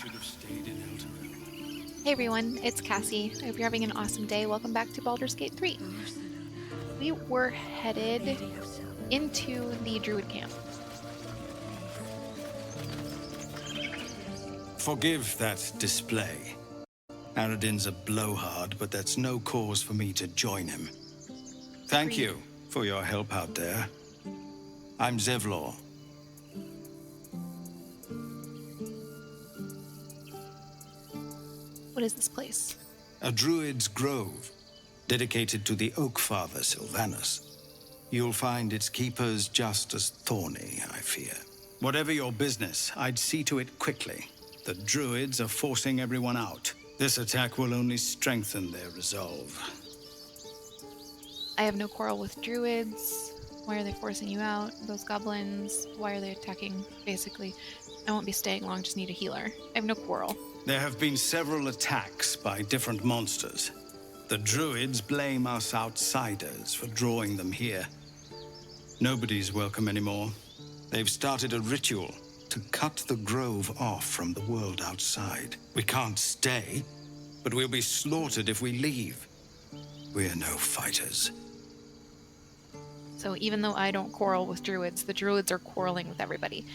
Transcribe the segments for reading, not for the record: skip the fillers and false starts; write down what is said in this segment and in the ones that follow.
should have stayed in Elturel. Hey everyone, it's Cassie. I hope you're having an awesome day. Welcome back to Baldur's Gate 3. We were headed into the druid camp. Forgive that display. Aradin's a blowhard, but that's no cause for me to join him. Thank you for your help out there. I'm Zevlor. What is this place? A druid's grove, dedicated to the Oak Father Sylvanus. You'll find its keepers just as thorny, I fear. Whatever your business, I'd see to it quickly. The druids are forcing everyone out. This attack will only strengthen their resolve. I have no quarrel with druids. Why are they forcing you out? Those goblins, why are they attacking? Basically, I won't be staying long, just need a healer. I have no quarrel. There have been several attacks by different monsters. The druids blame us outsiders for drawing them here. Nobody's welcome anymore. They've started a ritual to cut the grove off from the world outside. We can't stay, but we'll be slaughtered if we leave. We're no fighters. So even though I don't quarrel with druids, the druids are quarreling with everybody.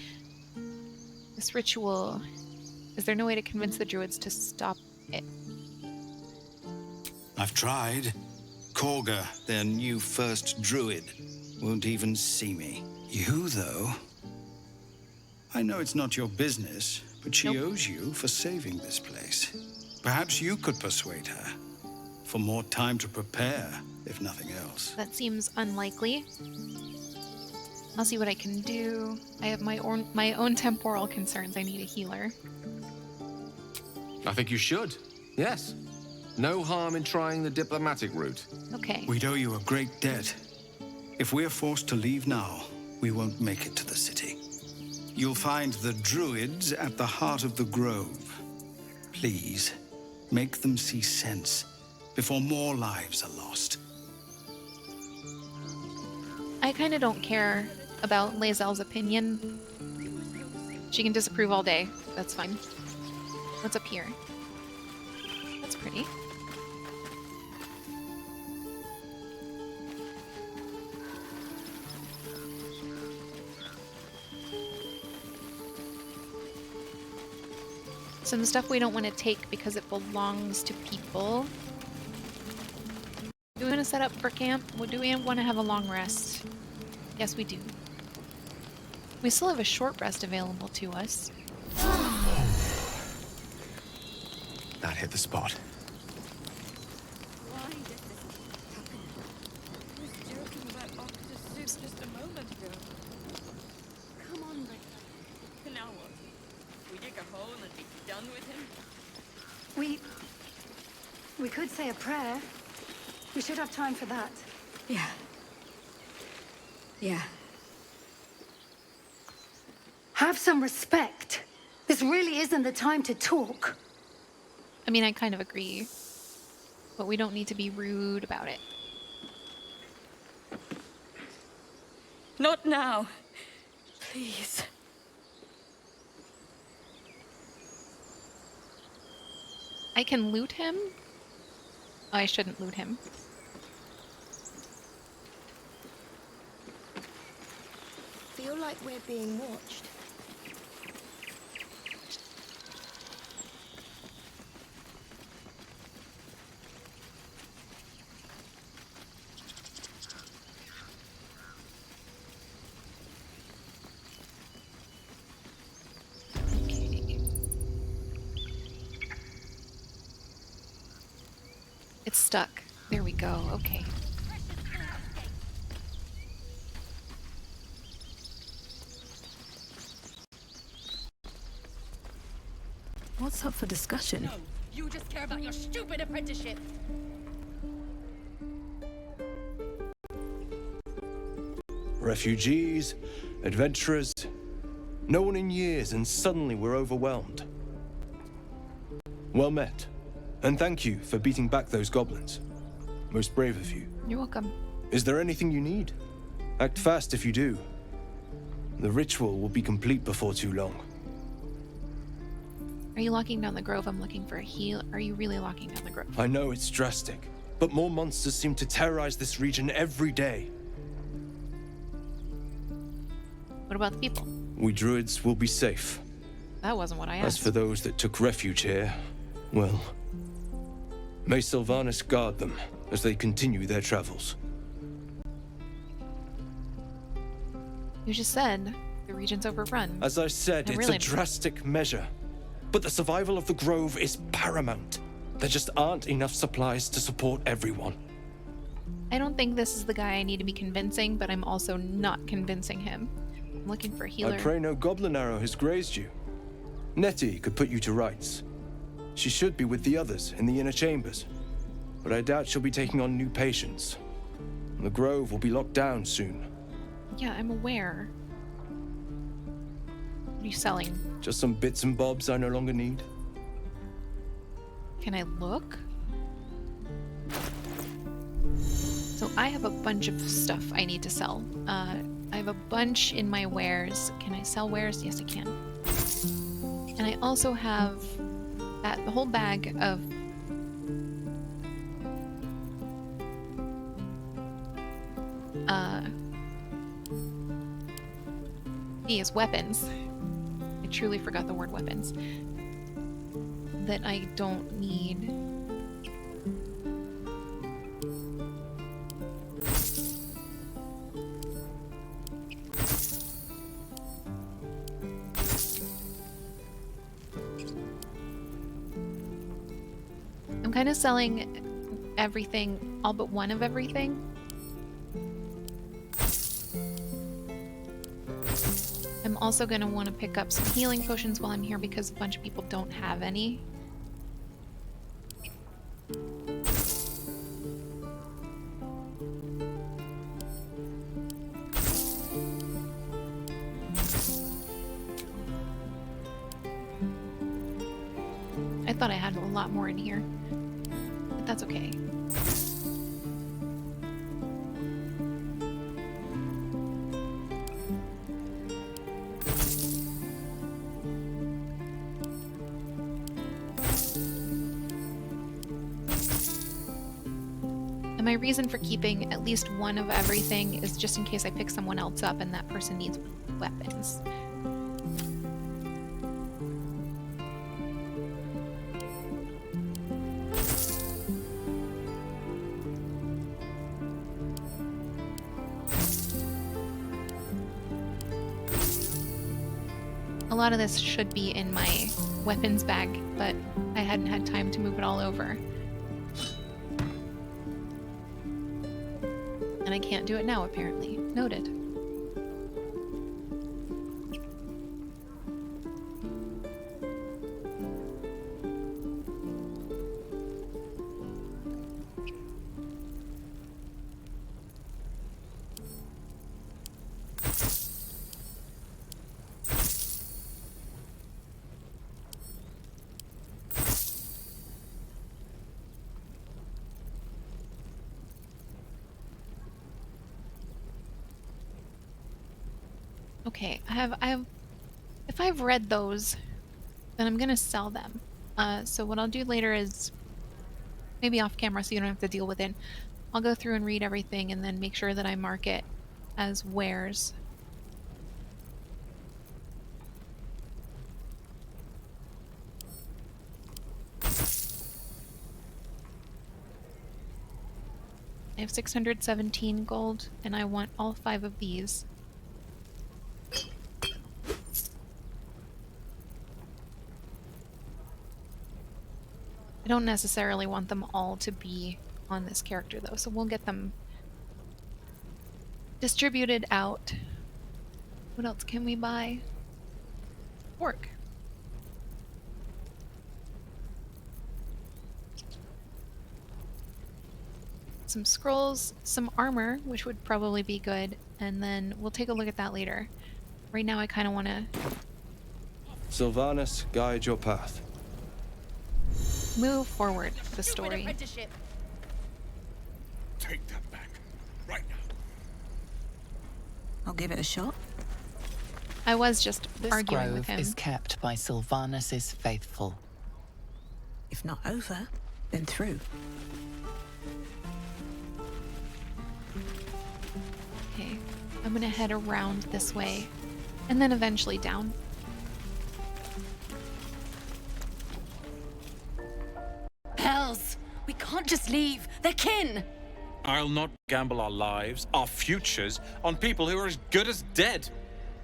This ritual, is there no way to convince the druids to stop it? I've tried. Korga, their new first druid, won't even see me. You, though? I know it's not your business, but she owes you for saving this place. Perhaps you could persuade her. For more time to prepare, if nothing else. That seems unlikely. I'll see what I can do. I have my own temporal concerns. I need a healer. I think you should. Yes. No harm in trying the diplomatic route. Okay. We'd owe you a great debt. If we're forced to leave now, we won't make it to the city. You'll find the druids at the heart of the grove. Please, make them see sense before more lives are lost. I kind of don't care about Lae'zel's opinion. She can disapprove all day. That's fine. What's up here? That's pretty. Some stuff we don't want to take because it belongs to people. Do we want to set up for camp? Or do we want to have a long rest? Yes, we do. We still have a short rest available to us. That hit the spot. Why did this happen? I was joking about Octa's suit just a moment ago. Come on, Rick. Now what? We dig a hole and be done with him? We could say a prayer. We should have time for that. Yeah. Yeah. Have some respect. This really isn't the time to talk. I mean, I kind of agree. But we don't need to be rude about it. Not now. Please. I can loot him? Oh, I shouldn't loot him. Feel like we're being watched. Okay. It's stuck. There we go. Okay. What's up for discussion? No, you just care about your stupid apprenticeship. Refugees, adventurers, no one in years, and suddenly we're overwhelmed. Well met, and thank you for beating back those goblins. Most brave of you. You're welcome. Is there anything you need? Act fast if you do. The ritual will be complete before too long. Are you locking down the grove? I'm looking for a heal. Are you really locking down the grove? I know it's drastic, but more monsters seem to terrorize this region every day. What about the people? We druids will be safe. That wasn't what I As asked. for those that took refuge here, well, may Sylvanas guard them as they continue their travels. You just said the region's overrun. As I said, it's really- a drastic measure. But the survival of the Grove is paramount. There just aren't enough supplies to support everyone. I don't think this is the guy I need to be convincing, but I'm also not convincing him. I'm looking for a healer. I pray no goblin arrow has grazed you. Nettie could put you to rights. She should be with the others in the inner chambers, but I doubt she'll be taking on new patients. The Grove will be locked down soon. Yeah, I'm aware. What are you selling? Just some bits and bobs I no longer need. Can I look? So I have a bunch of stuff I need to sell. I have a bunch in my wares. Can I sell wares? Yes, I can. And I also have the whole bag of these weapons. I truly forgot the word weapons. That I don't need. I'm kind of selling everything, all but one of everything. I'm also going to want to pick up some healing potions while I'm here because a bunch of people don't have any. I thought I had a lot more in here, but that's okay. And my reason for keeping at least one of everything is just in case I pick someone else up and that person needs weapons. A lot of this should be in my weapons bag, but I hadn't had time to move it all over. And I can't do it now, apparently. Noted. Okay, I have, if I've read those, then I'm gonna sell them. So what I'll do later is, maybe off camera so you don't have to deal with it, I'll go through and read everything and then make sure that I mark it as wares. I have 617 gold, and I want all 5 of these. I don't necessarily want them all to be on this character though, so we'll get them distributed out. What else can we buy? Pork. Some scrolls, some armor, which would probably be good, and then we'll take a look at that later. Right now I kind of want to Sylvanas, guide your path. move forward the story. Apprenticeship. Take that back. Right now. I'll give it a shot. I was just This arguing with grove him. is kept by Sylvanus' faithful. If not over, then through. Okay, I'm gonna head around this way, and then eventually down. Hells! We can't just leave. They're kin! I'll not gamble our lives, our futures, on people who are as good as dead.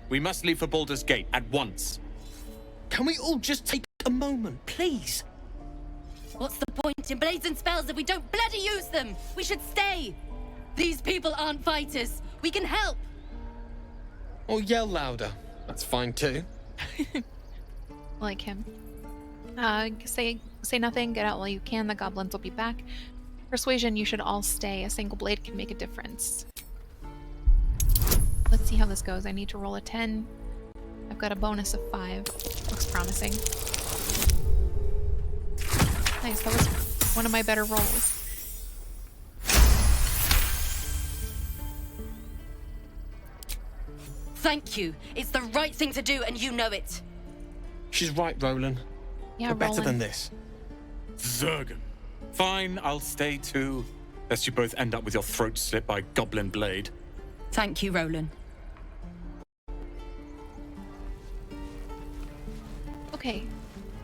We must leave for Baldur's Gate at once. Can we all just take a moment, please? What's the point in blades and spells if we don't bloody use them? We should stay! These people aren't fighters. We can help! Or yell louder. That's fine too. Like him. Say nothing, get out while you can, the goblins will be back. Persuasion, you should all stay. A single blade can make a difference. Let's see how this goes. I need to roll a 10. I've got a bonus of 5. Looks promising. Nice, that was one of my better rolls. Thank you. It's the right thing to do, and you know it. She's right, Roland. Yeah, We're better Roland. than this. Zergan. Fine, I'll stay too. Lest you both end up with your throat slit by Goblin Blade. Thank you, Roland. Okay,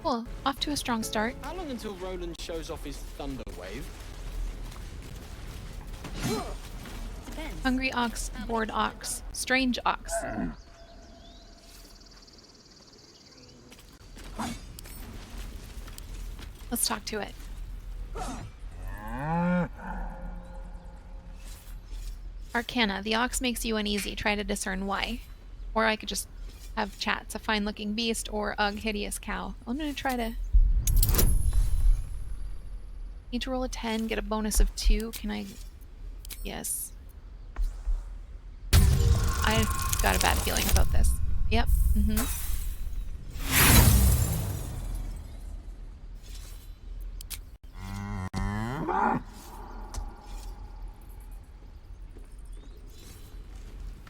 cool. Off to a strong start. How long until Roland shows off his thunder wave? Hungry ox, bored ox, strange ox. Let's talk to it. Arcana. The ox makes you uneasy. Try to discern why. Or I could just have chats. A fine-looking beast or ugh, hideous cow. I'm gonna try to... Need to roll a 10, get a bonus of 2. Can I... Yes. I've got a bad feeling about this. Yep.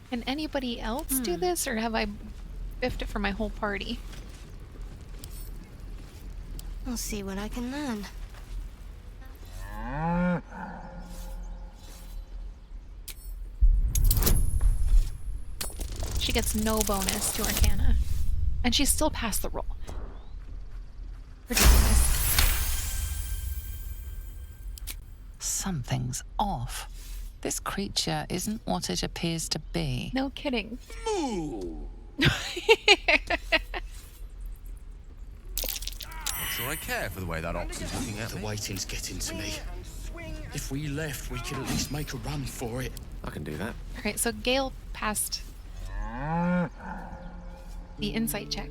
Can anybody else do this, or have I biffed it for my whole party? I'll see what I can learn. She gets no bonus to Arcana. And she still passed the roll. Ridiculous. Something's off. This creature isn't what it appears to be. No kidding. Ooh. Not sure I care for the way that ox is looking at The me. waiting's getting to me. If we left, we could at least make a run for it. I can do that. Alright, so Gale passed the insight check.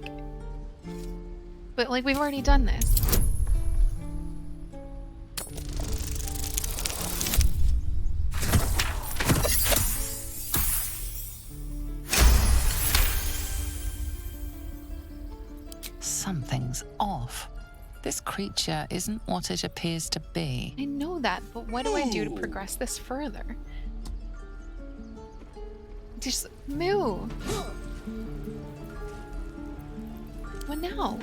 But, like, we've already done this. Something's off. This creature isn't what it appears to be. I know that, but what do I do to progress this further? Just move. What now?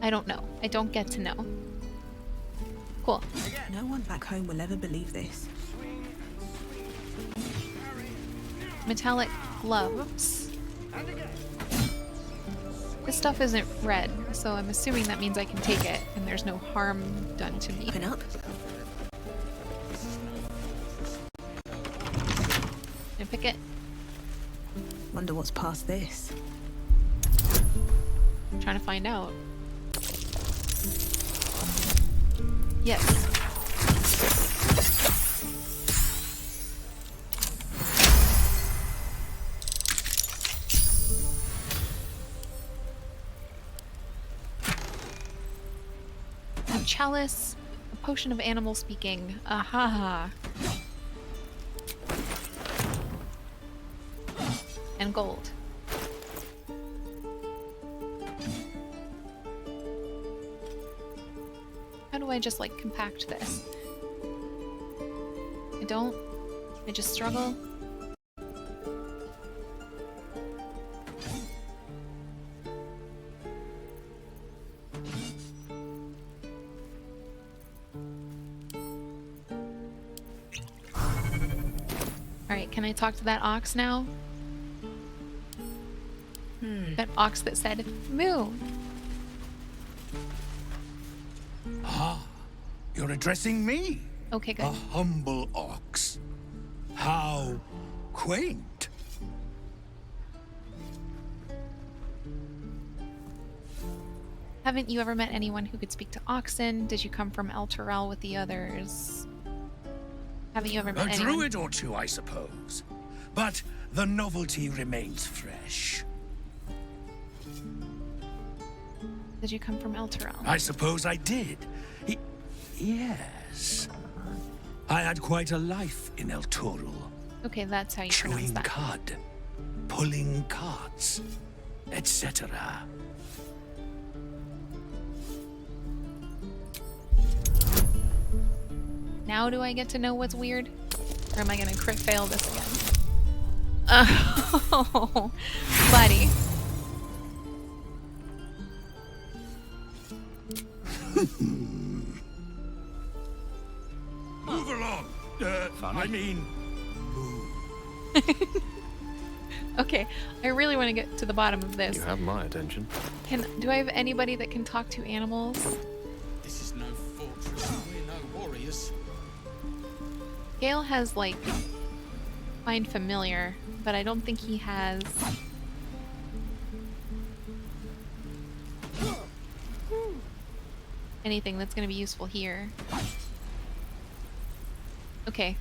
I don't know. I don't get to know. Cool. No one back home will ever believe this. Metallic gloves. This stuff isn't red, so I'm assuming that means I can take it and there's no harm done to me. Open up. Can I pick it? Wonder what's past this. I'm trying to find out. Yes. A chalice, a potion of animal speaking. Aha. And gold. How do I just, like, compact this? I don't. I just struggle. Alright, can I talk to that ox now? That ox that said, moo! Ah, you're addressing me? Okay, good. A humble ox. How quaint. Haven't you ever met anyone who could speak to oxen? Did you come from El Turel with the others? Haven't you ever met A anyone? druid or two, I suppose. But the novelty remains fresh. Did you come from El Turel? I suppose I did. Yes. I had quite a life in El Turel. Okay, that's how you pronounce Chewing that. cud, pulling carts, etc. Now do I get to know what's weird? Or am I gonna crit fail this again? Oh, buddy. Move along. I mean, Okay, I really want to get to the bottom of this. You have my attention. Do I have anybody that can talk to animals? this is no fortress. We're no warriors. Gale has, like, find familiar, but I don't think he has... anything that's going to be useful here. Okay.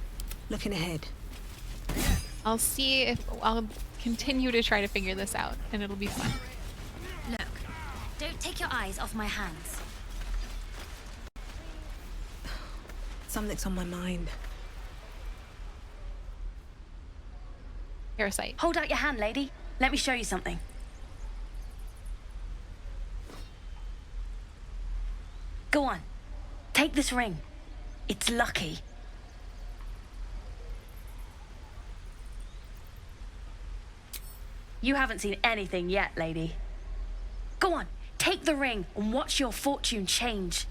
Looking ahead. I'll see if... I'll continue to try to figure this out, and it'll be fun. Look, don't take your eyes off my hands. Something's on my mind. Parasite. Hold out your hand, lady. Let me show you something. Go on. Take this ring. It's lucky. You haven't seen anything yet, lady. Go on. Take the ring and watch your fortune change.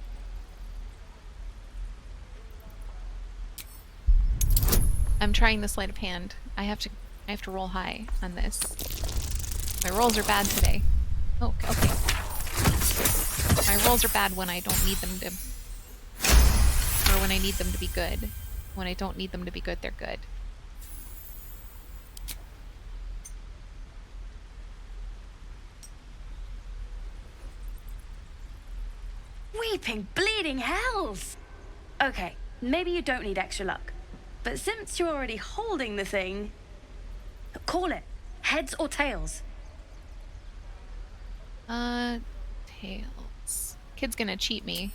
I'm trying the sleight of hand. I have to roll high on this. My rolls are bad today. Oh, okay. My rolls are bad when I don't need them to... or when I need them to be good. When I don't need them to be good, they're good. Weeping, bleeding hells! Okay, maybe you don't need extra luck. But since you're already holding the thing... Call it. Heads or tails? Tails. Kid's gonna cheat me.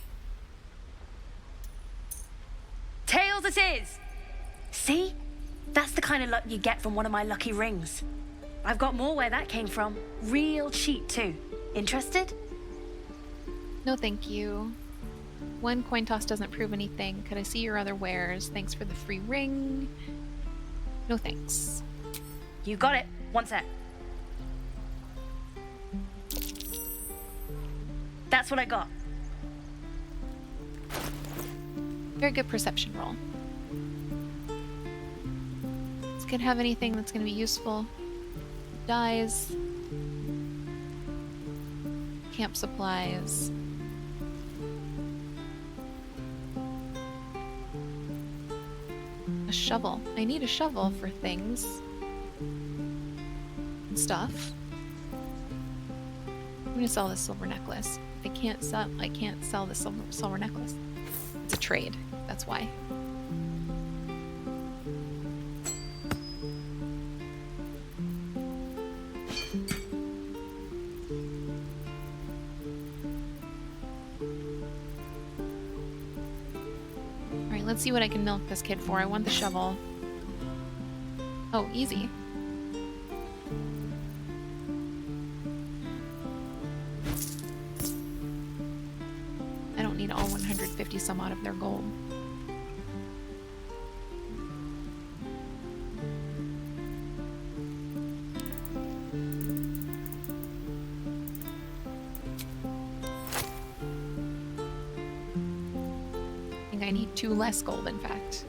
Tails it is! See? That's the kind of luck you get from one of my lucky rings. I've got more where that came from. Real cheap, too. Interested? No, thank you. One coin toss doesn't prove anything. Could I see your other wares? Thanks for the free ring. No thanks. You got it. One sec. That's what I got. Very good perception roll. This could have anything that's going to be useful. Dyes. Camp supplies. A shovel. I need a shovel for things. And stuff. I'm gonna sell this silver necklace. I can't sell the silver necklace. It's a trade. That's why. Alright, let's see what I can milk this kid for. I want the shovel. Oh, easy. need all 150 some odd of their gold. I think I need 2 less gold, in fact.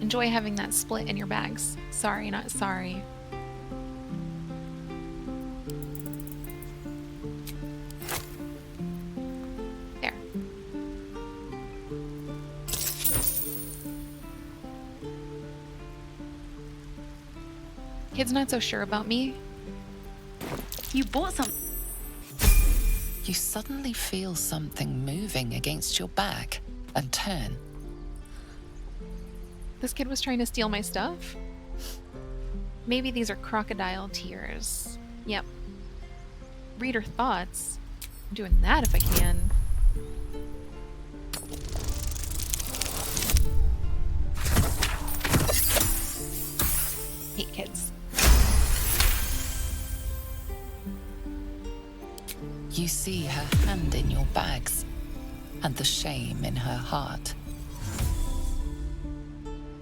Enjoy having that split in your bags. Sorry, not sorry. There. Kid's not so sure about me. You bought some. You suddenly feel something moving against your back and turn. This kid was trying to steal my stuff? Maybe these are crocodile tears. Yep. Read her thoughts. I'm doing that if I can. Hate kids. You see her hand in your bags and the shame in her heart.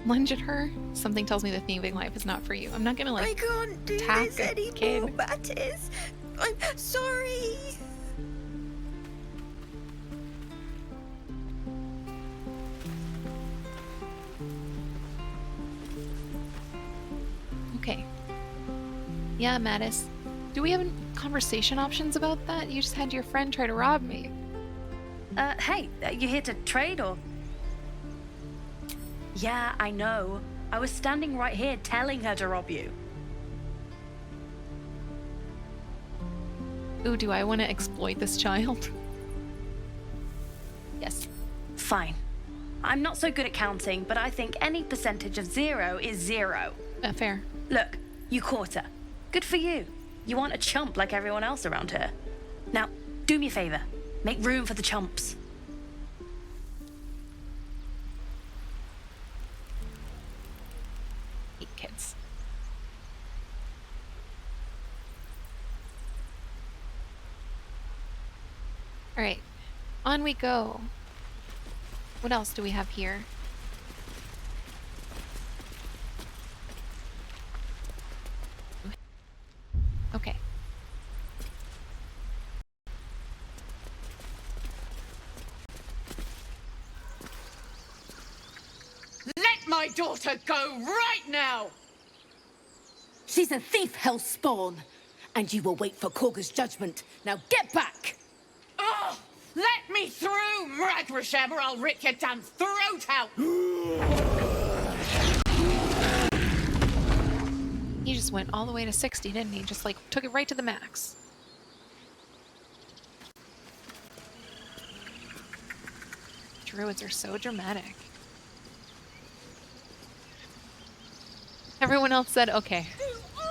Lunge at her? Something tells me the thieving life is not for you. I'm not gonna like I can't do attack this a anymore, kid. Mattis. I'm sorry. Okay. Yeah, Mattis. Do we have any conversation options about that? You just had your friend try to rob me. Hey, you here to trade or? Yeah, I know. I was standing right here telling her to rob you. Ooh, do I want to exploit this child? Yes. Fine. I'm not so good at counting, but I think any percentage of 0 is 0. Fair. Look, you caught her. Good for you. You aren't a chump like everyone else around here. Now, do me a favor. Make room for the chumps. Hate kids. Alright. On we go. What else do we have here? Okay. Let my daughter go right now! She's a thief, hellspawn. And you will wait for Korga's judgment. Now get back! Oh, let me through, Mragrashem, or I'll rip your damn throat out! He just went all the way to 60, didn't he? Just like took it right to the max. Druids are so dramatic. Everyone else said, okay,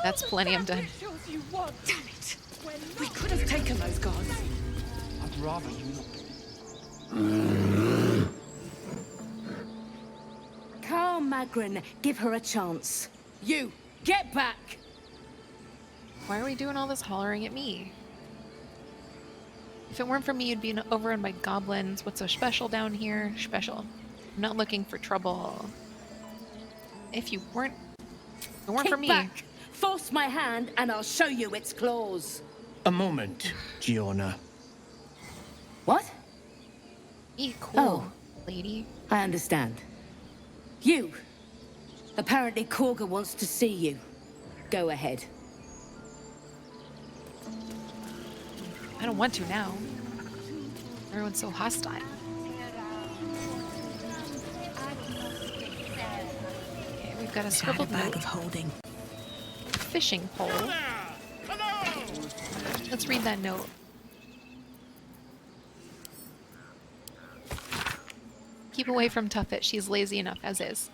that's plenty, I'm done. Damn it! We could have taken those guards. I'd rather you not. Carl Magrin, give her a chance. You, get back! Why are we doing all this hollering at me? If it weren't for me, you'd be overrun by goblins. What's so special down here? Special. I'm not looking for trouble. If it weren't Kick for me. Back. Force my hand and I'll show you its claws. A moment, Giona. What? Be cool, lady. I understand. You. Apparently Korga wants to see you. Go ahead. I don't want to now. Everyone's so hostile. Okay, we've got a scribbled bag note. of holding. Fishing pole. Let's read that note. Keep away from Tuffet. She's lazy enough as is.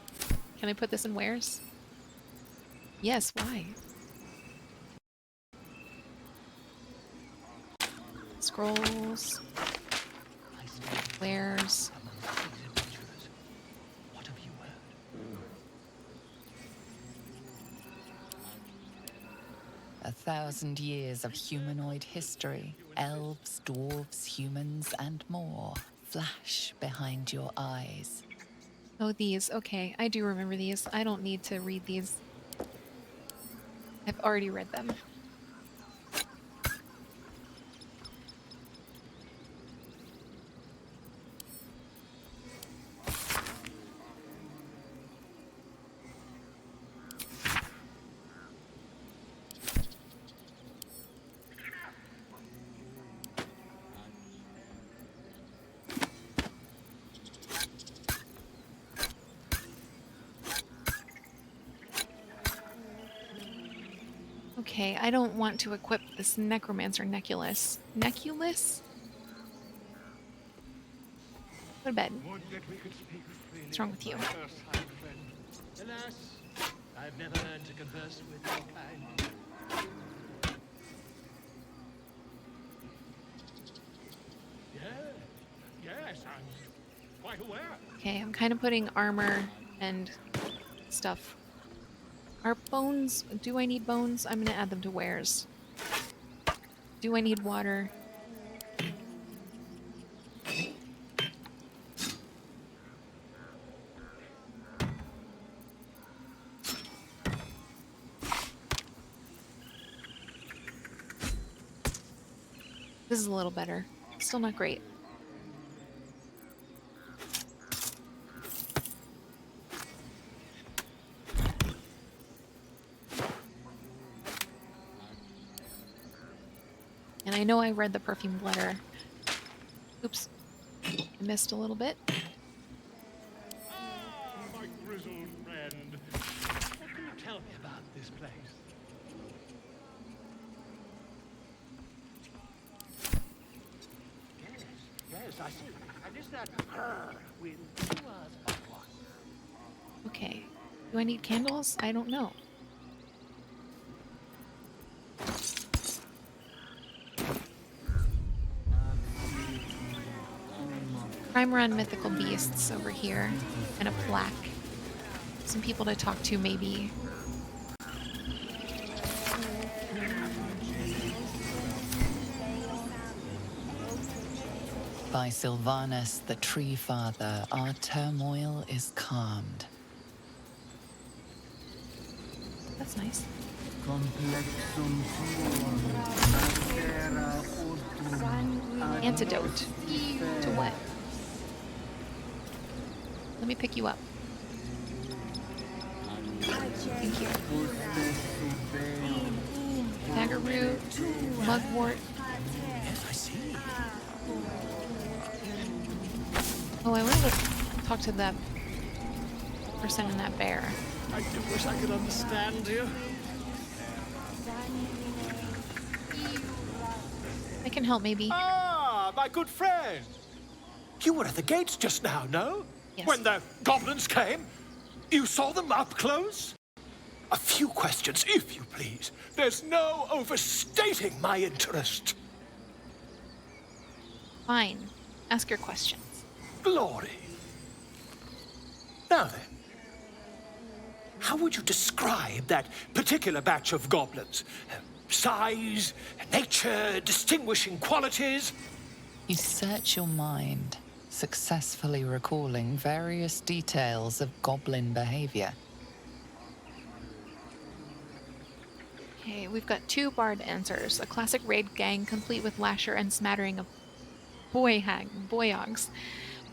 Can I put this in wares? Yes, why? Scrolls. Wares. 1,000 years of humanoid history. Elves, dwarves, humans, and more flash behind your eyes. Oh, these. Okay, I do remember these. I don't need to read these. I've already read them. Okay, I don't want to equip this necromancer Neculus. Neculus? Go to bed. What's wrong with you? Alas, I've never learned to converse with your kind. Yes, I'm quite aware. Okay, I'm kind of putting armor and stuff. Are bones... Do I need bones? I'm gonna add them to wares. Do I need water? This is a little better. Still not great. And I know I read the perfumed letter. Oops. I missed a little bit. My grizzled friend. What can you tell me about this place? Yes, I see. And is that her with 2 hours of one? Okay. Do I need candles? I don't know. Primer on mythical beasts over here. And a plaque. Some people to talk to, maybe. By Sylvanus, the Tree Father, our turmoil is calmed. That's nice. Antidote. To what? Let me pick you up. Thank you. Dagger root, mugwort. Yes, I see. Oh, I wanted to talk to that person in that bear. I do wish I could understand you. I can help, maybe. Ah, my good friend. You were at the gates just now, no? Yes. When the goblins came? You saw them up close? A few questions, if you please. There's no overstating my interest. Fine. Ask your questions. Glory. Now then, how would you describe that particular batch of goblins? Size, nature, distinguishing qualities? You search your mind, successfully recalling various details of goblin behavior. Okay, we've got 2 barred answers. A classic raid gang complete with lasher and smattering of boyogs.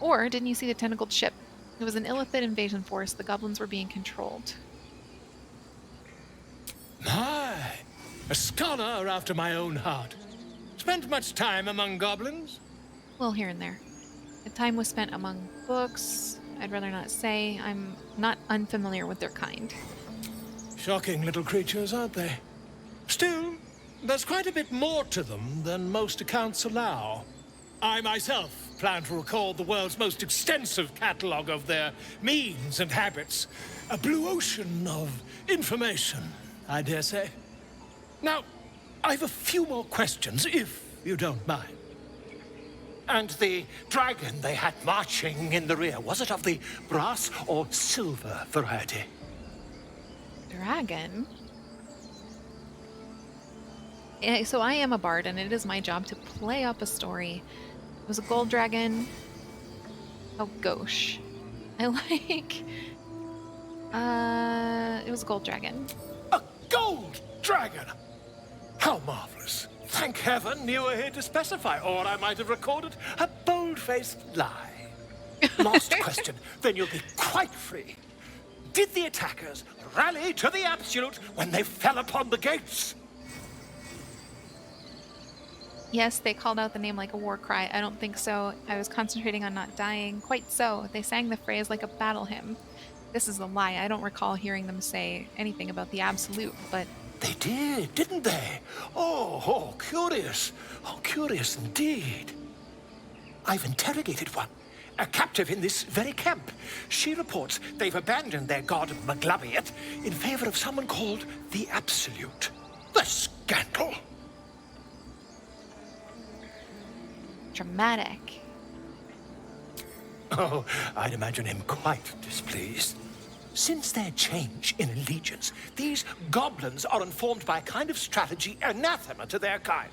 Or, didn't you see the tentacled ship? It was an Illithid invasion force. The goblins were being controlled. My, a scholar after my own heart. Spent much time among goblins? Well, here and there. The time was spent among books. I'd rather not say. I'm not unfamiliar with their kind. Shocking little creatures, aren't they? Still, there's quite a bit more to them than most accounts allow. I myself plan to record the world's most extensive catalogue of their means and habits. A blue ocean of information, I dare say. Now, I've a few more questions, if you don't mind. And the dragon they had marching in the rear, was it of the brass or silver variety? Dragon? So I am a bard, and it is my job to play up a story. It was a gold dragon. Oh, gosh. I like... It was a gold dragon. A gold dragon! How marvelous. Thank heaven you were here to specify, or I might have recorded a bold-faced lie. Last question, then you'll be quite free. Did the attackers rally to the absolute when they fell upon the gates? Yes, they called out the name like a war cry. I don't think so. I was concentrating on not dying. Quite so. They sang the phrase like a battle hymn. This is a lie. I don't recall hearing them say anything about the absolute, but... They did, didn't they? Oh, curious. Oh, curious indeed. I've interrogated one, a captive in this very camp. She reports they've abandoned their god Maglabiet in favor of someone called the Absolute. The scandal! Dramatic. Oh, I'd imagine him quite displeased. Since their change in allegiance, these goblins are informed by a kind of strategy anathema to their kind.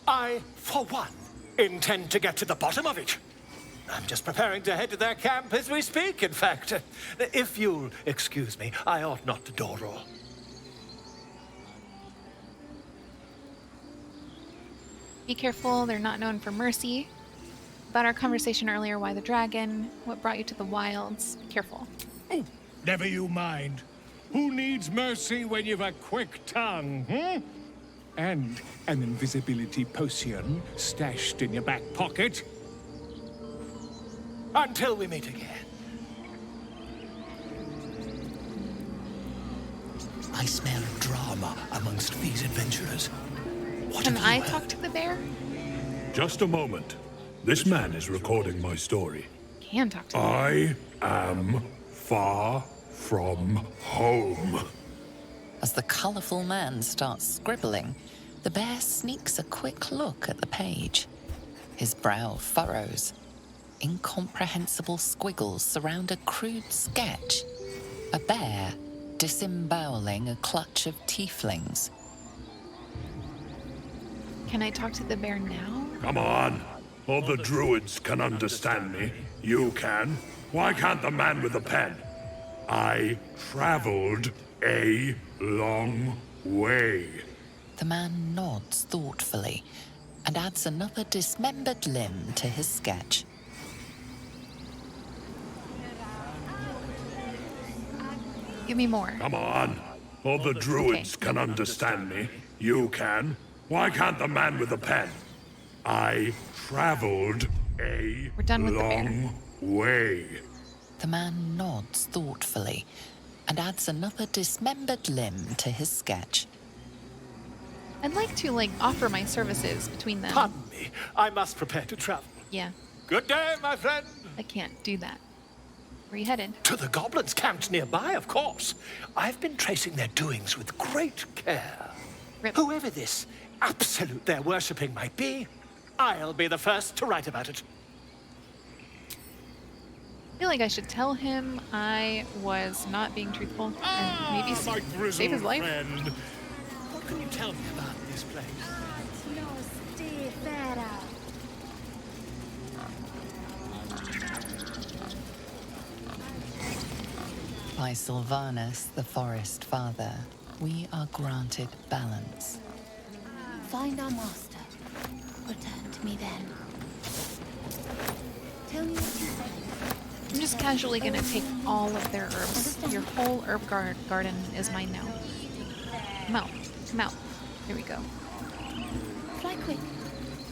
I, for one, intend to get to the bottom of it. I'm just preparing to head to their camp as we speak, in fact. If you'll excuse me, I ought not to door roll. Be careful, they're not known for mercy. About our conversation earlier, why the dragon? What brought you to the wilds? Be careful. Oh, never you mind. Who needs mercy when you've a quick tongue, hmm? And an invisibility potion stashed in your back pocket? Until we meet again. I smell drama amongst these adventurers. Can I talk to the bear? Just a moment. This man is recording my story. Can talk to the bear. I am far from home. As the colourful man starts scribbling, the bear sneaks a quick look at the page. His brow furrows. Incomprehensible squiggles surround a crude sketch. A bear disemboweling a clutch of tieflings. Can I talk to the bear now? Come on. All the druids can understand me. You can. Why can't the man with the pen? I traveled a long way. The man nods thoughtfully and adds another dismembered limb to his sketch. Give me more. Come on. All the druids can understand me. You can. Why can't the man with the pen? I traveled a long way. The man nods thoughtfully and adds another dismembered limb to his sketch. I'd like to, offer my services between them. Pardon me. I must prepare to travel. Yeah, Good day, my friend. I can't do that. Where are you headed? To the goblins camped nearby, of course. I've been tracing their doings with great care. Whoever this absolute they're worshipping might be, I'll be the first to write about it. I feel like I should tell him I was not being truthful and maybe save his life. Friend. What can you tell me about this place? By Sylvanus, the Forest Father, we are granted balance. Find our master. Return to me then. Tell me what you say. I'm just casually gonna take all of their herbs. Your whole herb garden is mine now. Come out. Come out. Here we go. Fly quick.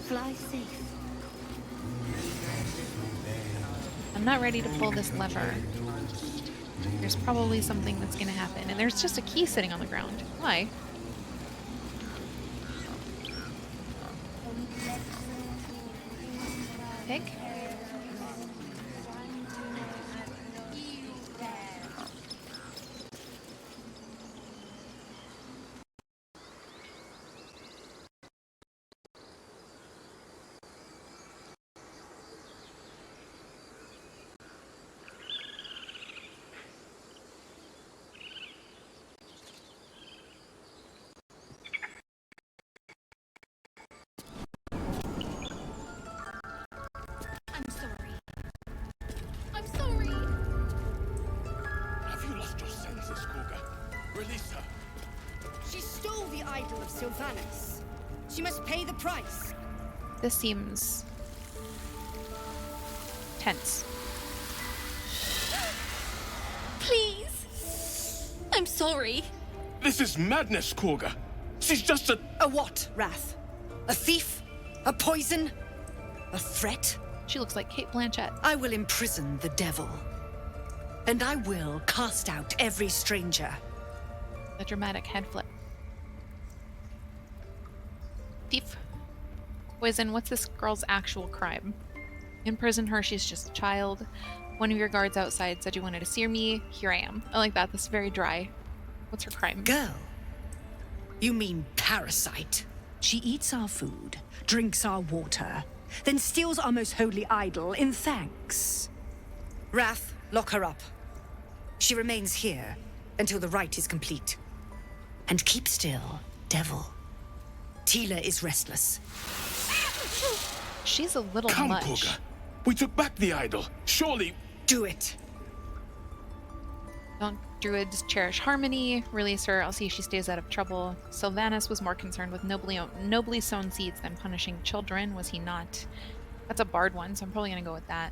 Fly safe. I'm not ready to pull this lever. There's probably something that's gonna happen. And there's just a key sitting on the ground. Why? Pig? Sylvanas. She must pay the price. This seems tense. Please. I'm sorry. This is madness, Korga. She's just a... A what, Wrath? A thief? A poison? A threat? She looks like Kate Blanchett. I will imprison the devil. And I will cast out every stranger. A dramatic head flip. Thief. Poison, what's this girl's actual crime? Imprison her, she's just a child. One of your guards outside said you wanted to see me. Here I am. I like that. This is very dry. What's her crime? Girl. You mean parasite. She eats our food, drinks our water, then steals our most holy idol in thanks. Wrath, lock her up. She remains here until the rite is complete. And keep still, devil. Tila is restless. She's a little Come, much. Korga. We took back the idol. Surely... Do it. Don't druids cherish harmony? Release her. I'll see if she stays out of trouble. Sylvanas was more concerned with nobly sown seeds than punishing children, was he not? That's a bard one, so I'm probably gonna go with that.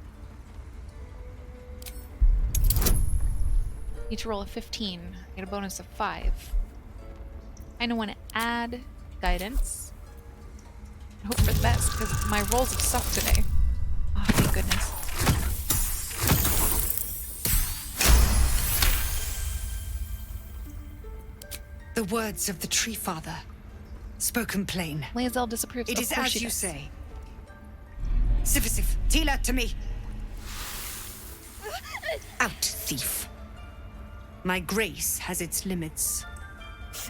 Need to roll a 15. Get a bonus of 5. I don't want to add guidance. I hope for the best, because my rolls have sucked today. Oh, thank goodness. The words of the Tree Father, spoken plain. Lae'zel disapproves. It Of is course as she you does. say. Sifisif, Tila, to me. Out, thief. My grace has its limits.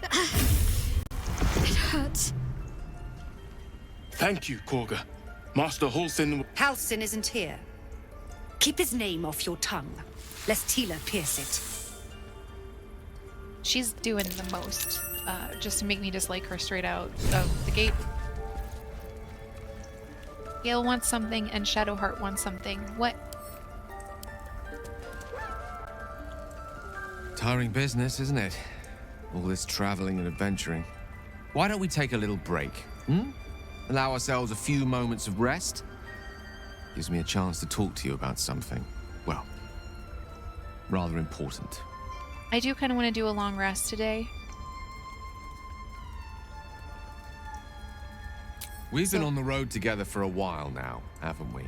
It hurts. Thank you, Korga. Master Halsin... Halsin isn't here. Keep his name off your tongue, lest Tila pierce it. She's doing the most, just to make me dislike her straight out of the gate. Gale wants something, and Shadowheart wants something. What? Tiring business, isn't it? All this traveling and adventuring. Why don't we take a little break, Allow ourselves a few moments of rest? Gives me a chance to talk to you about something, well, rather important. I do kind of want to do a long rest today. We've been on the road together for a while now, haven't we?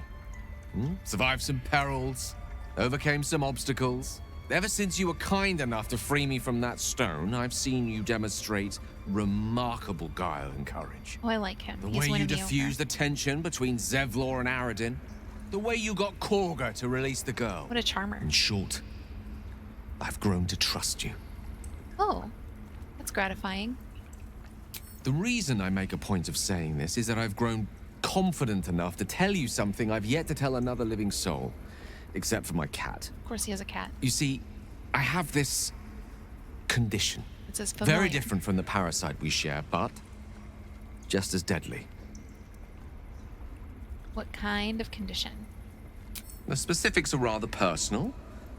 Survived some perils, overcame some obstacles. Ever since you were kind enough to free me from that stone, I've seen you demonstrate remarkable guile and courage. Oh, I like him. The He's way you winning me over. diffused the tension between Zevlor and Aradin. The way you got Korga to release the girl. What a charmer. In short, I've grown to trust you. Oh, that's gratifying. The reason I make a point of saying this is that I've grown confident enough to tell you something I've yet to tell another living soul. Except for my cat. Of course he has a cat. You see, I have this condition. It says familiar. Very different from the parasite we share, but just as deadly. What kind of condition? The specifics are rather personal,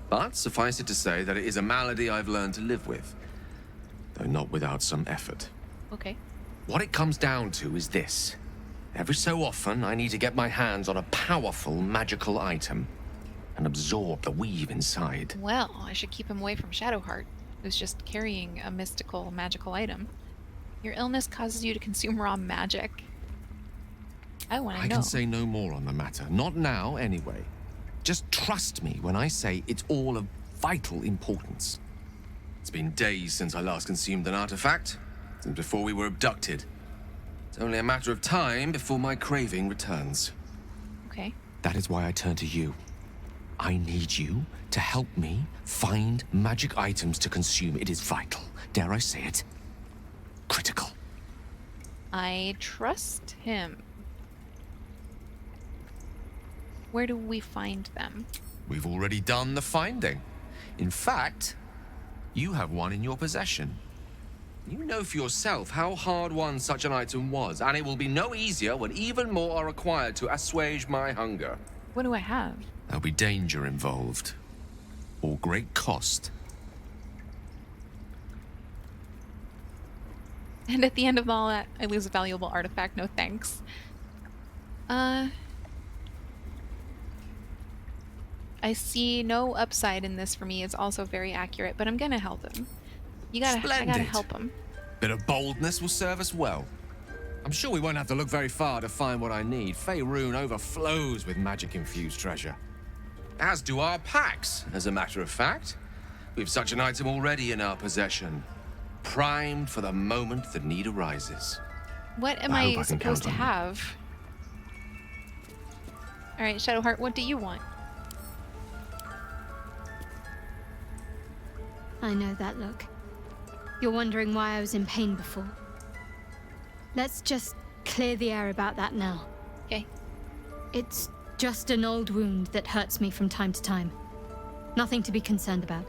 but suffice it to say that it is a malady I've learned to live with, though not without some effort. Okay. What it comes down to is this. Every so often, I need to get my hands on a powerful magical item and absorb the weave inside. Well, I should keep him away from Shadowheart, who's just carrying a mystical, magical item. Your illness causes you to consume raw magic. I want to know. I can say no more on the matter. Not now, anyway. Just trust me when I say it's all of vital importance. It's been days since I last consumed an artifact, since before we were abducted. It's only a matter of time before my craving returns. Okay. That is why I turn to you. I need you to help me find magic items to consume. It is vital. Dare I say it? Critical. I trust him. Where do we find them? We've already done the finding. In fact, you have one in your possession. You know for yourself how hard won such an item was, and it will be no easier when even more are required to assuage my hunger. What do I have? There'll be danger involved, or great cost. And at the end of all that, I lose a valuable artifact. No thanks. I see no upside in this for me. It's also very accurate, but I'm gonna help him. I gotta help him. Bit of boldness will serve us well. I'm sure we won't have to look very far to find what I need. Faerun overflows with magic-infused treasure. As do our packs, as a matter of fact. We've such an item already in our possession. Primed for the moment the need arises. What am I supposed to have? Alright, Shadowheart, what do you want? I know that look. You're wondering why I was in pain before. Let's just clear the air about that now. Okay. It's just an old wound that hurts me from time to time. Nothing to be concerned about.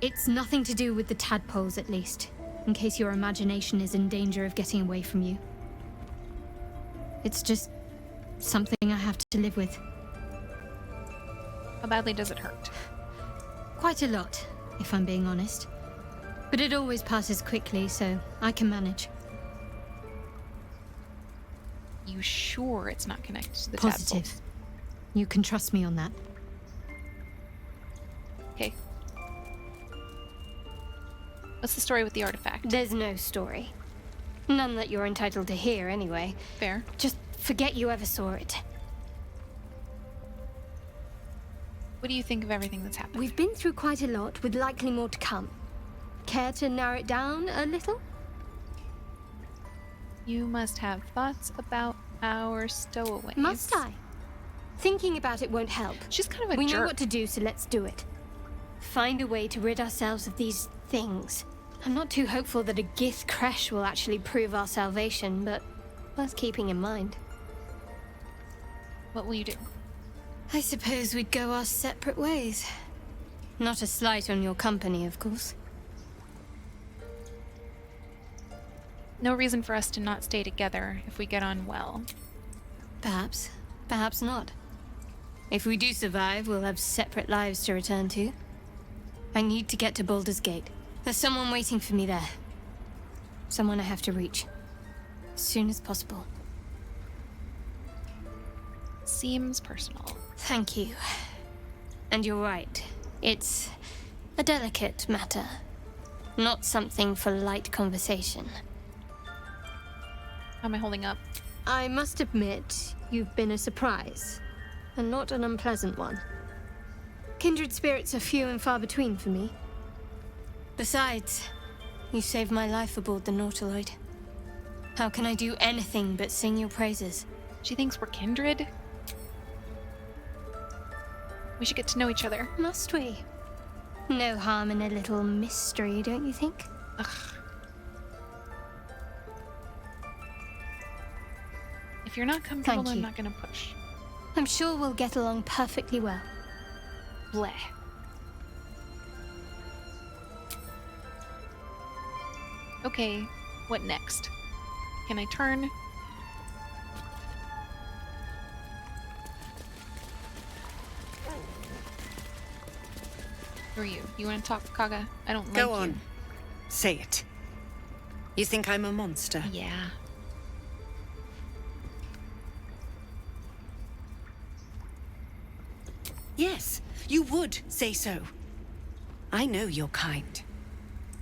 It's nothing to do with the tadpoles, at least, in case your imagination is in danger of getting away from you. It's just something I have to live with. How badly does it hurt? Quite a lot, if I'm being honest. But it always passes quickly, so I can manage. You sure it's not connected to the Positive. tadpoles? You can trust me on that. Okay. What's the story with the artifact? There's no story. None that you're entitled to hear, anyway. Fair. Just forget you ever saw it. What do you think of everything that's happened? We've been through quite a lot, with likely more to come. Care to narrow it down a little? You must have thoughts about our stowaways. Must I? Thinking about it won't help. She's kind of a We jerk. know what to do, so let's do it. Find a way to rid ourselves of these things. I'm not too hopeful that a Gith Kresh will actually prove our salvation, but worth keeping in mind. What will you do? I suppose we'd go our separate ways. Not a slight on your company, of course. No reason for us to not stay together if we get on well. Perhaps. Perhaps not. If we do survive, we'll have separate lives to return to. I need to get to Baldur's Gate. There's someone waiting for me there. Someone I have to reach. As soon as possible. Seems personal. Thank you. And you're right. It's a delicate matter. Not something for light conversation. How am I holding up? I must admit, you've been a surprise. And not an unpleasant one. Kindred spirits are few and far between for me. Besides, you saved my life aboard the Nautiloid. How can I do anything but sing your praises? She thinks we're kindred? We should get to know each other. Must we? No harm in a little mystery, don't you think? Ugh. If you're not comfortable, I'm not gonna push. I'm sure we'll get along perfectly well. Bleh. Okay, what next? Can I turn? Who are you? You want to talk, Kaga? I don't like you. Go on. Say it. You think I'm a monster? Yeah. Yes, you would say so. I know your kind.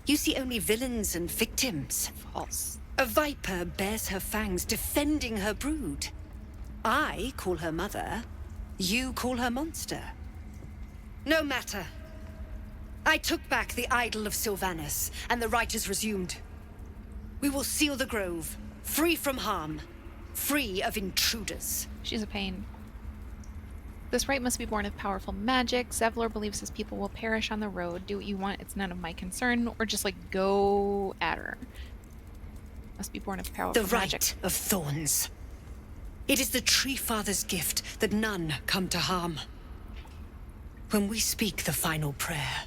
You see only villains and victims. False. A viper bears her fangs defending her brood. I call her mother. You call her monster. No matter. I took back the idol of Sylvanas, and the rite is resumed. We will seal the grove, free from harm, free of intruders. She's a pain. This rite must be born of powerful magic. Zevlor believes his people will perish on the road. Do what you want, it's none of my concern. Or just, like, go at her. Must be born of powerful magic. The rite of thorns. It is the Tree Father's gift that none come to harm. When we speak the final prayer,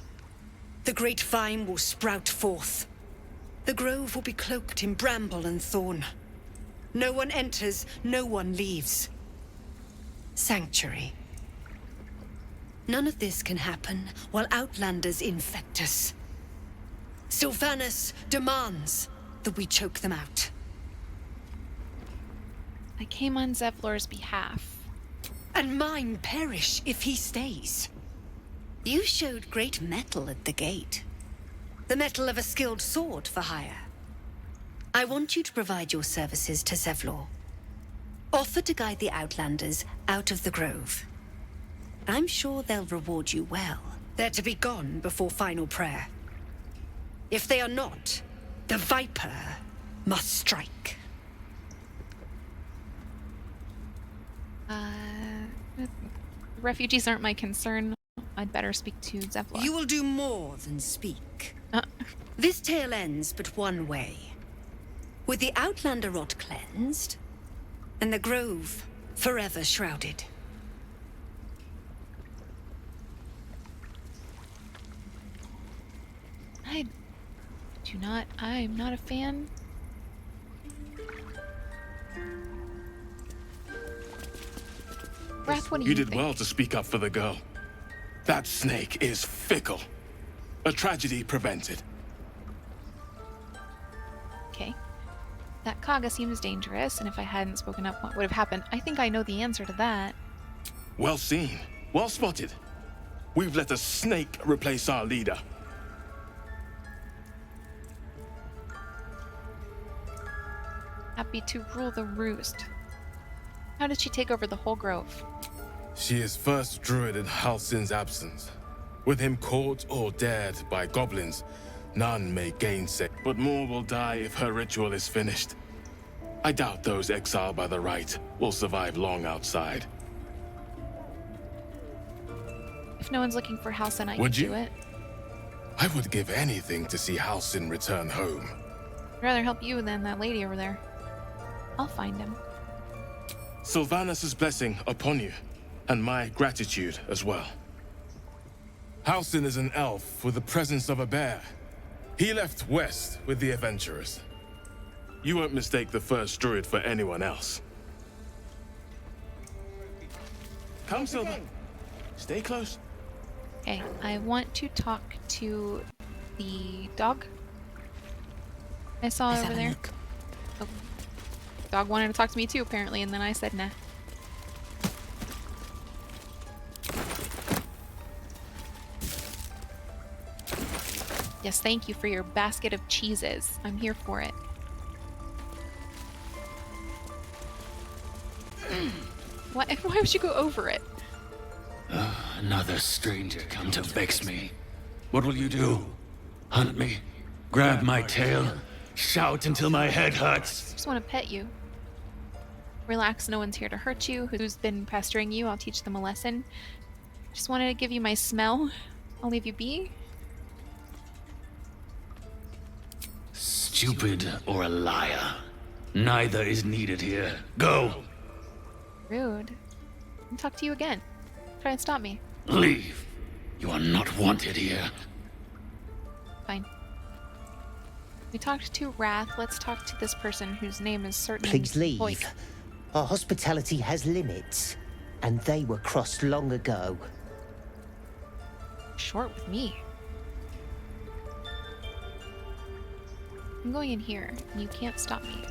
the great vine will sprout forth. The grove will be cloaked in bramble and thorn. No one enters, no one leaves. Sanctuary. None of this can happen while outlanders infect us. Sylvanas demands that we choke them out. I came on Zevlor's behalf. And mine perish if he stays. You showed great mettle at the gate. The mettle of a skilled sword for hire. I want you to provide your services to Zevlor. Offer to guide the Outlanders out of the grove. I'm sure they'll reward you well. They're to be gone before final prayer. If they are not, the Viper must strike. Refugees aren't my concern. I'd better speak to Zevlor. You will do more than speak. This tale ends but one way. With the Outlander rot cleansed, and the grove forever shrouded. I'm not a fan. Wrath, what do you did think? well to speak up for the girl. That snake is fickle. A tragedy prevented. Okay. That Kaga seems dangerous, and if I hadn't spoken up, what would have happened? I think I know the answer to that. Well seen. Well spotted. We've let a snake replace our leader. Happy to rule the roost. How did she take over the whole grove? She is first druid in Halsin's absence. With him caught or dared by goblins, none may gainsay. But more will die if her ritual is finished. I doubt those exiled by the right will survive long outside. If no one's looking for Halsin, I can Would you? do it. I would give anything to see Halsin return home. I'd rather help you than that lady over there. I'll find him. Sylvanus' blessing upon you, and my gratitude as well. Halsin is an elf with the presence of a bear. He left west with the adventurers. You won't mistake the first druid for anyone else. Come, Silva. Stay close. Okay, I want to talk to the dog I saw over there. Oh. Dog wanted to talk to me too, apparently, and then I said nah. Yes, thank you for your basket of cheeses. I'm here for it. Why would you go over it? Another stranger come to vex me. What will you do? Hunt me? Grab my tail? Shout until my head hurts? Just want to pet you. Relax, no one's here to hurt you. Who's been pestering you? I'll teach them a lesson. Just wanted to give you my smell. I'll leave you be. Stupid or a liar. Neither is needed here. Go! Rude. I'll talk to you again. Try and stop me. Leave. You are not wanted here. Fine. We talked to Wrath. Let's talk to this person whose name is certainly... Please leave. Voice. Our hospitality has limits, and they were crossed long ago. Short with me. I'm going in here, and you can't stop me.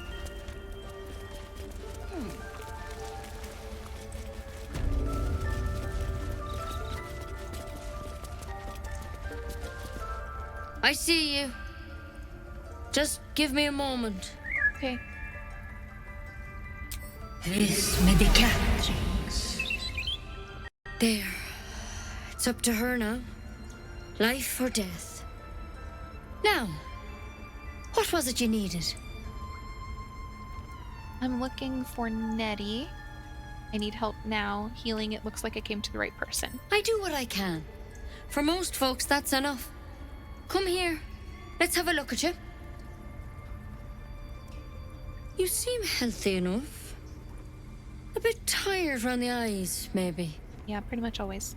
I see you. Just give me a moment. Okay. This may be there. It's up to her now. Life or death. Now, what was it you needed? I'm looking for Nettie. I need help now. Healing, it looks like I came to the right person. I do what I can. For most folks, that's enough. Come here. Let's have a look at you. You seem healthy enough. A bit tired around the eyes, maybe. Yeah, pretty much always.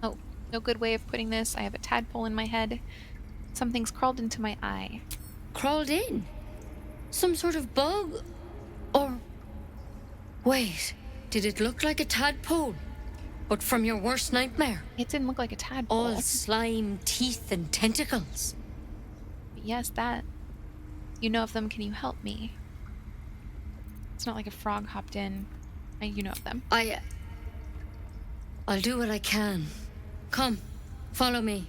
Oh, no good way of putting this. I have a tadpole in my head. Something's crawled into my eye. Crawled in? Some sort of bug? Or... Wait, did it look like a tadpole? But from your worst nightmare? It didn't look like a tadpole. All slime, teeth, and tentacles. Yes, that. You know of them, can you help me? It's not like a frog hopped in. You know of them. I'll do what I can. Come, follow me.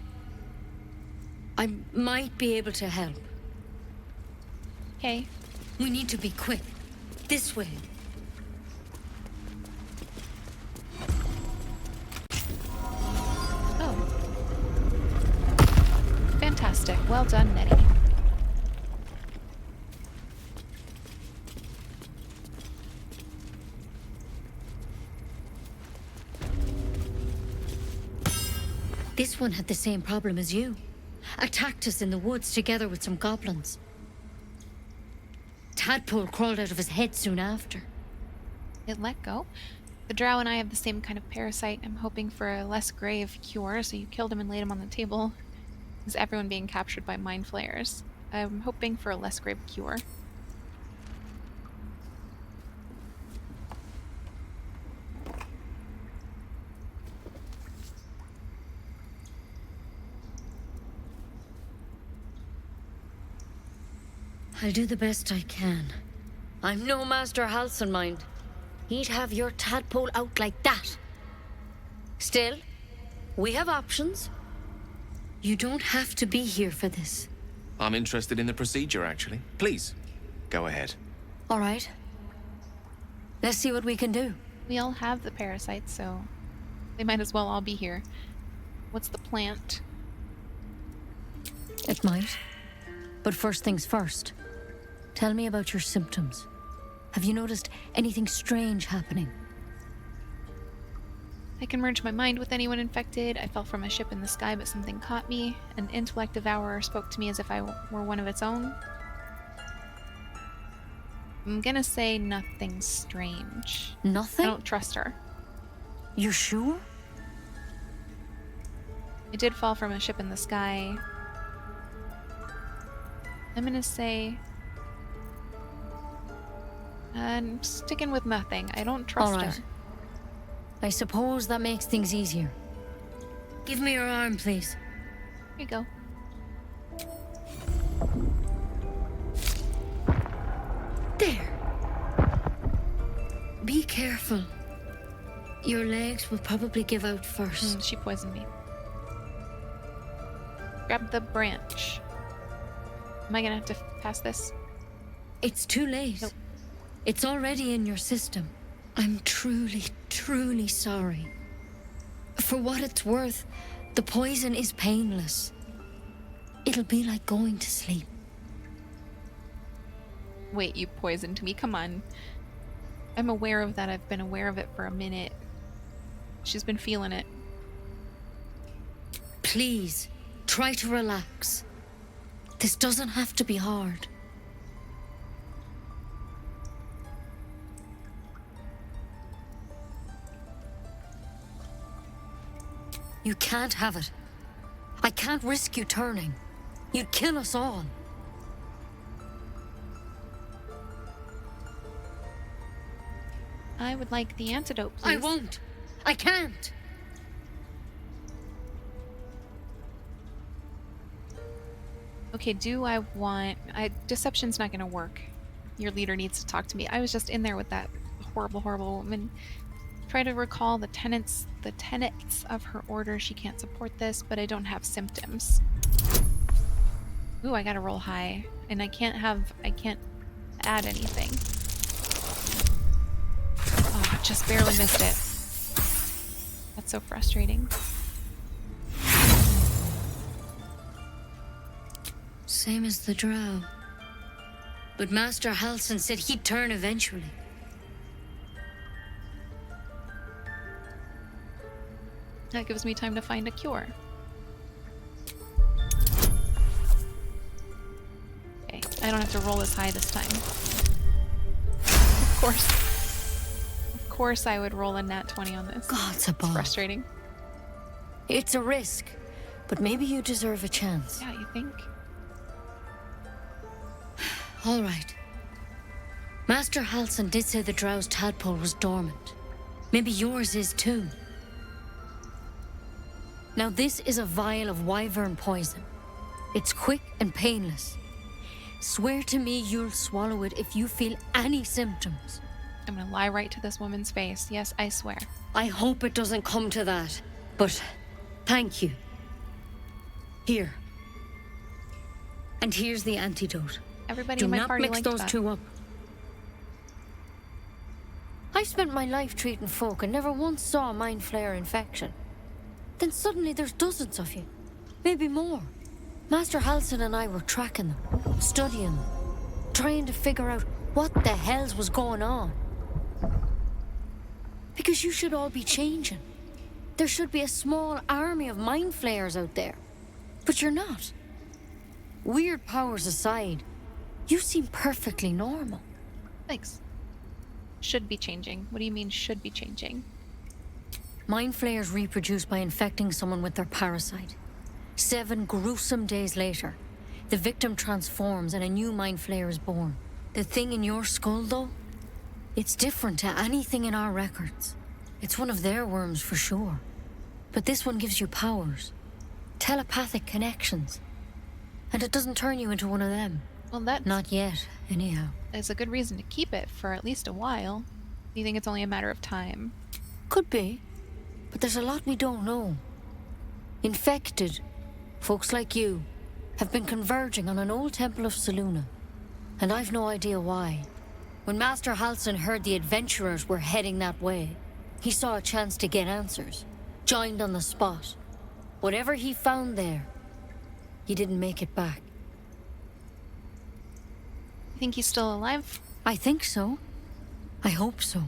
I might be able to help. Okay. We need to be quick. This way. Oh. Fantastic. Well done, Nettie. This one had the same problem as you. Attacked us in the woods together with some goblins. Tadpole crawled out of his head soon after. It let go? The drow and I have the same kind of parasite. I'm hoping for a less grave cure, so you killed him and laid him on the table. Is everyone being captured by mind flayers? I'm hoping for a less grave cure. I'll do the best I can. I'm no Master Halcyon, mind. He'd have your tadpole out like that. Still, we have options. You don't have to be here for this. I'm interested in the procedure, actually. Please, go ahead. All right. Let's see what we can do. We all have the parasites, so they might as well all be here. What's the plant? It might. But first things first. Tell me about your symptoms. Have you noticed anything strange happening? I can merge my mind with anyone infected. I fell from a ship in the sky, but something caught me. An intellect devourer spoke to me as if I were one of its own. I'm gonna say nothing strange. Nothing? I don't trust her. You sure? I did fall from a ship in the sky. I'm gonna say... I'm sticking with nothing. I don't trust her. I suppose that makes things easier. Give me your arm, please. Here you go. There. Be careful. Your legs will probably give out first. She poisoned me. Grab the branch. Am I gonna have to pass this? It's too late. Nope. It's already in your system. I'm truly, truly sorry. For what it's worth, the poison is painless. It'll be like going to sleep. Wait, you poisoned me? Come on. I'm aware of that. I've been aware of it for a minute. She's been feeling it. Please, try to relax. This doesn't have to be hard. You can't have it. I can't risk you turning. You'd kill us all. I would like the antidote, please. I won't. I can't. Okay, do I want... Deception's not gonna work. Your leader needs to talk to me. I was just in there with that horrible, horrible woman. Try to recall the tenets of her order. She can't support this, but I don't have symptoms. Ooh, I gotta roll high. And I can't add anything. Oh, just barely missed it. That's so frustrating. Same as the drow. But Master Halcyon said he'd turn eventually. That gives me time to find a cure. Okay, I don't have to roll as high this time. Of course I would roll a nat 20 on this. God's above. It's frustrating. It's a risk, but maybe you deserve a chance. Yeah, you think? All right. Master Halcyon did say the drow's tadpole was dormant. Maybe yours is too. Now this is a vial of wyvern poison. It's quick and painless. Swear to me you'll swallow it if you feel any symptoms. I'm gonna lie right to this woman's face. Yes, I swear. I hope it doesn't come to that, but thank you. Here. And here's the antidote. Everybody Do in my not party mix liked those that. two up. I spent my life treating folk and never once saw a mind flare infection. Then suddenly there's dozens of you. Maybe more. Master Halsin and I were tracking them, studying them, trying to figure out what the hells was going on. Because you should all be changing. There should be a small army of mind flayers out there. But you're not. Weird powers aside, you seem perfectly normal. Thanks. Should be changing. What do you mean should be changing? Mind flayers reproduce by infecting someone with their parasite. 7 gruesome days later, the victim transforms and a new mind flayer is born. The thing in your skull, though, it's different to anything in our records. It's one of their worms for sure. But this one gives you powers, telepathic connections. And it doesn't turn you into one of them. Well, that's... Not yet, anyhow. It's a good reason to keep it for at least a while. Do you think it's only a matter of time? Could be. But there's a lot we don't know. Infected, folks like you, have been converging on an old temple of Selûne. And I've no idea why. When Master Halsin heard the adventurers were heading that way, he saw a chance to get answers. Joined on the spot. Whatever he found there, he didn't make it back. You think he's still alive? I think so. I hope so.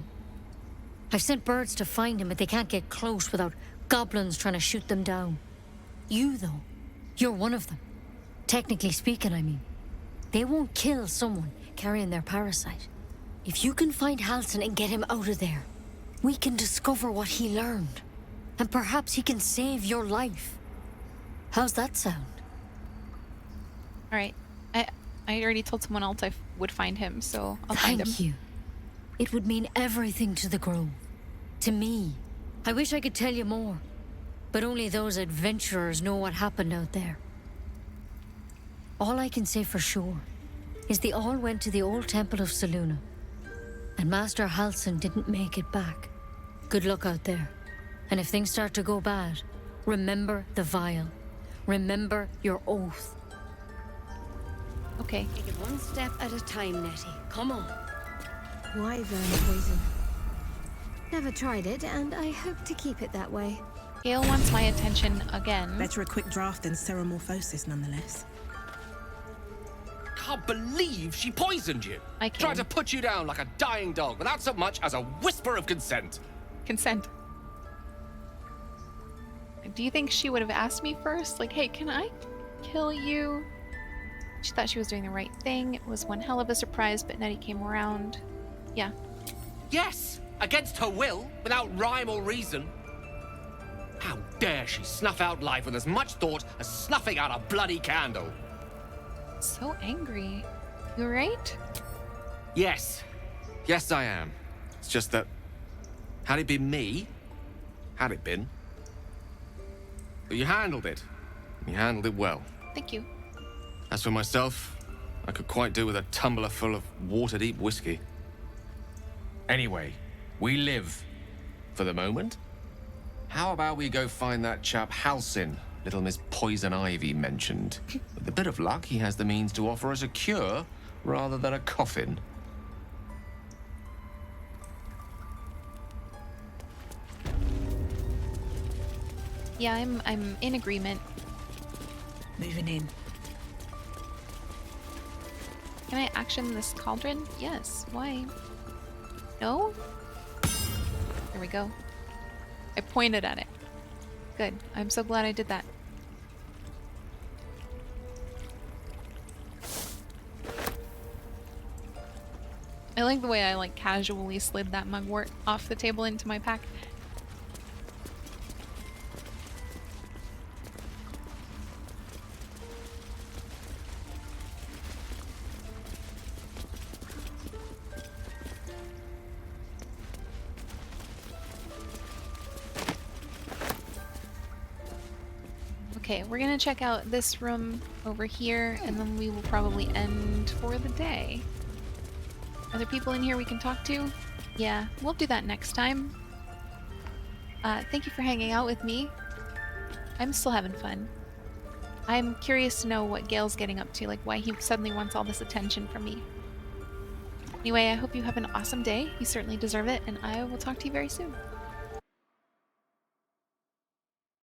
I've sent birds to find him, but they can't get close without goblins trying to shoot them down. You, though, you're one of them. Technically speaking, I mean. They won't kill someone carrying their parasite. If you can find Halsin and get him out of there, we can discover what he learned. And perhaps he can save your life. How's that sound? Alright. I already told someone else I would find him, so I'll find him. Thank you. It would mean everything to the Grove. To me. I wish I could tell you more. But only those adventurers know what happened out there. All I can say for sure is they all went to the old temple of Selûne. And Master Halsin didn't make it back. Good luck out there. And if things start to go bad, remember the vial. Remember your oath. Okay. Take it one step at a time, Nettie. Come on. Wyvern poison. Never tried it, and I hope to keep it that way. Gale wants my attention again. Better a quick draft than ceremorphosis, nonetheless. Can't believe she poisoned you. I can. Tried to put you down like a dying dog without so much as a whisper of consent. Consent. Do you think she would have asked me first? Like, hey, can I kill you? She thought she was doing the right thing. It was one hell of a surprise, but Nettie came around. Yeah. Yes, against her will, without rhyme or reason. How dare she snuff out life with as much thought as snuffing out a bloody candle? So angry. You right? Yes. Yes, I am. It's just that, had it been me, had it been. But you handled it. You handled it well. Thank you. As for myself, I could quite do with a tumbler full of water-deep whiskey. Anyway, we live. For the moment. How about we go find that chap Halsin, little Miss Poison Ivy mentioned. With a bit of luck, he has the means to offer us a cure rather than a coffin. Yeah, I'm in agreement. Moving in. Can I action this cauldron? Yes. Why? No? There we go. I pointed at it. Good. I'm so glad I did that. I like the way I like casually slid that mugwort off the table into my pack. Okay, we're gonna check out this room over here, and then we will probably end for the day. Are there people in here we can talk to? Yeah, we'll do that next time. Thank you for hanging out with me. I'm still having fun. I'm curious to know what Gale's getting up to, like why he suddenly wants all this attention from me. Anyway, I hope you have an awesome day. You certainly deserve it, and I will talk to you very soon.